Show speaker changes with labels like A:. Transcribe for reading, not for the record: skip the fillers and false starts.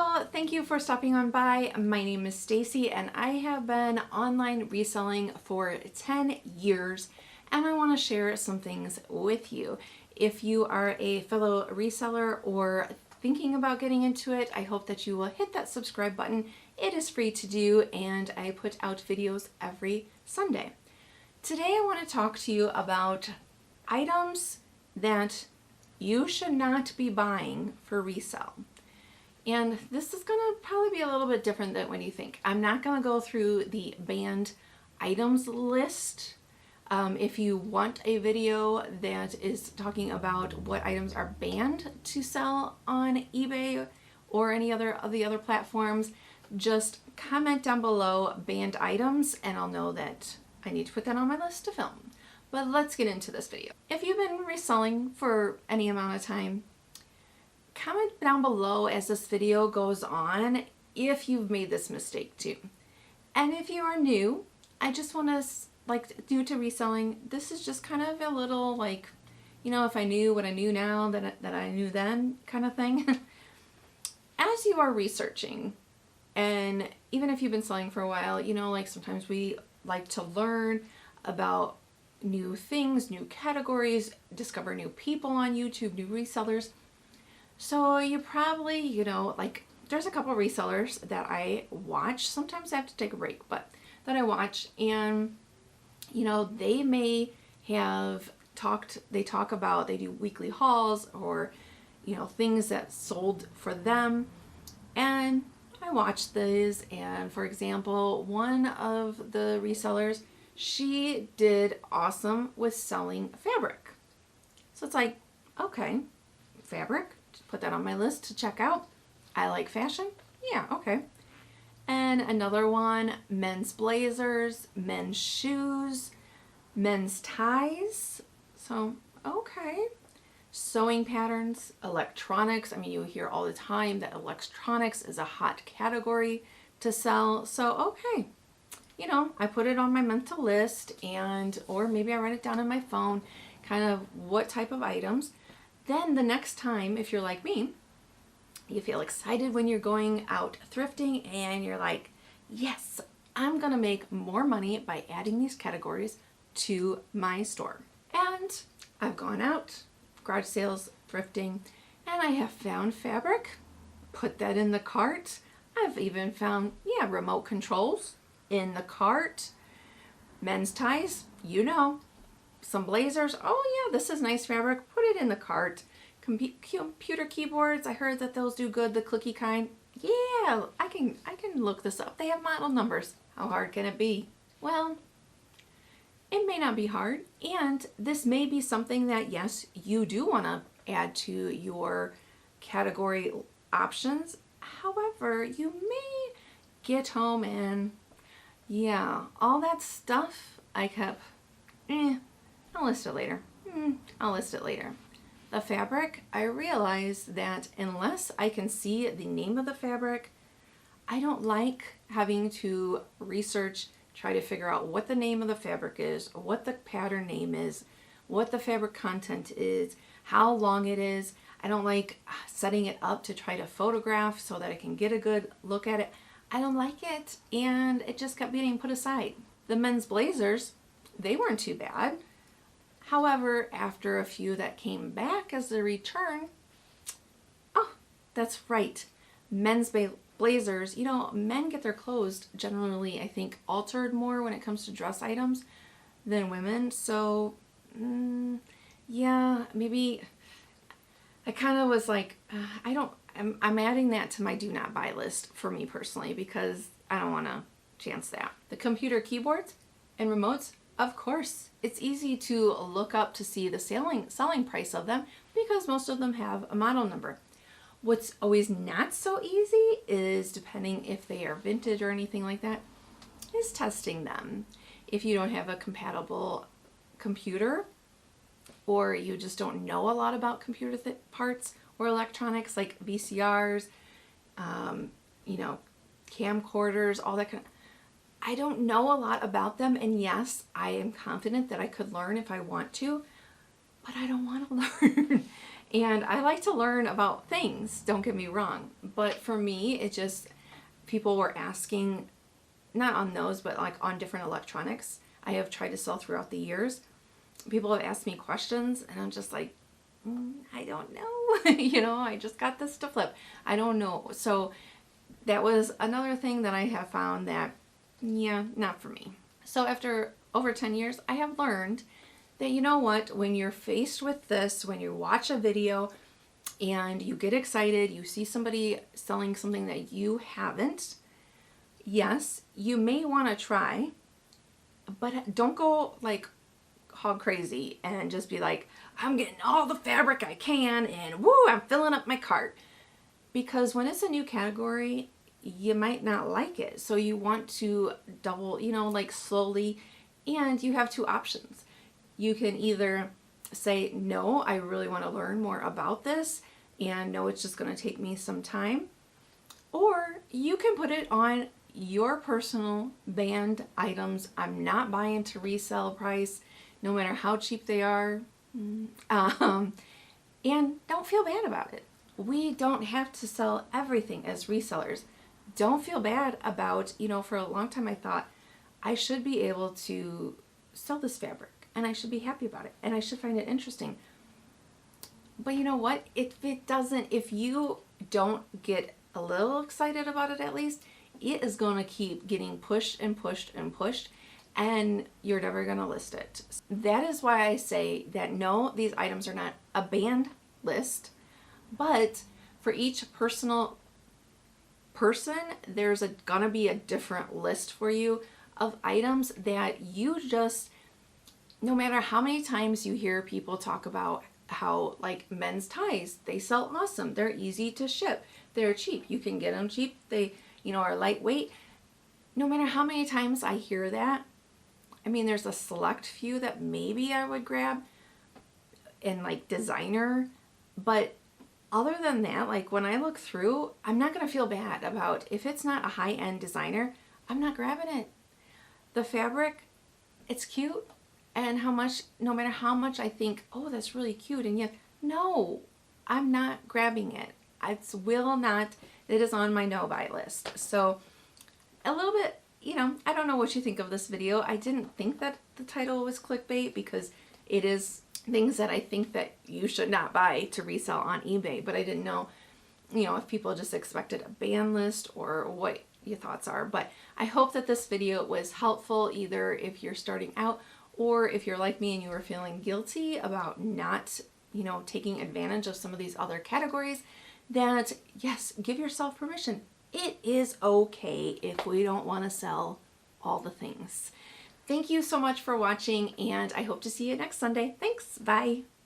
A: Hello, thank you for stopping on by. My name is Stacy and I have been online reselling for 10 years and I want to share some things with you. If you are a fellow reseller or thinking about getting into it, I hope that you will hit that subscribe button. It is free to do and I put out videos every Sunday. Today I want to talk to you about items that you should not be buying for resale. And this is going to probably be a little bit different than what you think. I'm not going to go through the banned items list. If you want a video that is talking about what items are banned to sell on eBay or any other of the other platforms, just comment down below banned items and I'll know that I need to put that on my list to film. But let's get into this video. If you've been reselling for any amount of time, comment down below as this video goes on if you've made this mistake too. And if you are new, I just want to, new to reselling, this is just kind of a little if I knew what I knew now that I knew then kind of thing. As you are researching, and even if you've been selling for a while, sometimes we like to learn about new things, new categories, discover new people on YouTube, new resellers. So you probably, there's a couple resellers that I watch. Sometimes I have to take a break, but that I watch, and, they may have they do weekly hauls or, things that sold for them. And I watch these, and for example, one of the resellers, she did awesome with selling fabric. So it's like, okay, fabric. Put that on my list to check out. I like fashion. Yeah, okay. And another one, men's blazers, men's shoes, men's ties. So, okay. Sewing patterns, electronics. I mean, you hear all the time that electronics is a hot category to sell. So, okay. I put it on my mental list, or maybe I write it down on my phone, kind of what type of items. Then the next time, if you're like me, you feel excited when you're going out thrifting and you're like, yes, I'm going to make more money by adding these categories to my store. And I've gone out, garage sales, thrifting, and I have found fabric, put that in the cart. I've even found, remote controls in the cart, men's ties, some blazers. Oh yeah, this is nice fabric. Put it in the cart. Computer keyboards. I heard that those do good, the clicky kind. Yeah, I can look this up. They have model numbers. How hard can it be? Well, it may not be hard, and this may be something that, yes, you do want to add to your category options. However, you may get home and all that stuff I kept, I'll list it later. I'll list it later. The fabric, I realized that unless I can see the name of the fabric, I don't like having to research, try to figure out what the name of the fabric is, what the pattern name is, what the fabric content is, how long it is. I don't like setting it up to try to photograph so that I can get a good look at it. I don't like it, and it just kept getting put aside. The men's blazers, they weren't too bad. However, after a few that came back as a return, oh, that's right, men's blazers, men get their clothes generally, I think, altered more when it comes to dress items than women. So, maybe I kind of was like, I'm adding that to my do not buy list for me personally because I don't want to chance that. The computer keyboards and remotes, of course, it's easy to look up to see the selling price of them because most of them have a model number. What's always not so easy is, depending if they are vintage or anything like that, is testing them. If you don't have a compatible computer or you just don't know a lot about computer parts or electronics like VCRs, camcorders, all that kind of, I don't know a lot about them, and yes, I am confident that I could learn if I want to, but I don't want to learn. And I like to learn about things, don't get me wrong. But for me, it just, people were asking, not on those, but like on different electronics I have tried to sell throughout the years. People have asked me questions and I'm just like, I don't know. I just got this to flip. I don't know. So that was another thing that I have found that, yeah, not for me. So after over 10 years, I have learned that, you know what, when you're faced with this, when you watch a video and you get excited, you see somebody selling something that you haven't, yes, you may want to try, but don't go like hog crazy and just be like, I'm getting all the fabric I can and woo, I'm filling up my cart. Because when it's a new category, you might not like it. So you want to double, like slowly, and you have two options. You can either say, no, I really want to learn more about this, and no, it's just going to take me some time. Or you can put it on your personal banned items. I'm not buying to resale price, no matter how cheap they are. And don't feel bad about it. We don't have to sell everything as resellers. Don't feel bad about, for a long time I thought I should be able to sell this fabric and I should be happy about it and I should find it interesting. But you know what? If you don't get a little excited about it at least, it is going to keep getting pushed and pushed and pushed, and you're never going to list it. That is why I say that no, these items are not a banned list, but for each personal person, there's gonna be a different list for you of items that you just, no matter how many times you hear people talk about how like men's ties, they sell awesome, they're easy to ship, they're cheap, you can get them cheap, they are lightweight. No matter how many times I hear that, I mean, there's a select few that maybe I would grab in like designer, but other than that, like when I look through, I'm not going to feel bad about if it's not a high-end designer, I'm not grabbing it. The fabric, it's cute, and no matter how much I think, oh, that's really cute, and yet, no, I'm not grabbing it. It is on my no buy list. So a little bit, I don't know what you think of this video. I didn't think that the title was clickbait because it is things that I think that you should not buy to resell on eBay, but I didn't know, if people just expected a ban list or what your thoughts are. But I hope that this video was helpful, either if you're starting out or if you're like me and you were feeling guilty about not, taking advantage of some of these other categories, that yes, give yourself permission. It is okay if we don't want to sell all the things. Thank you so much for watching, and I hope to see you next Sunday. Thanks. Bye.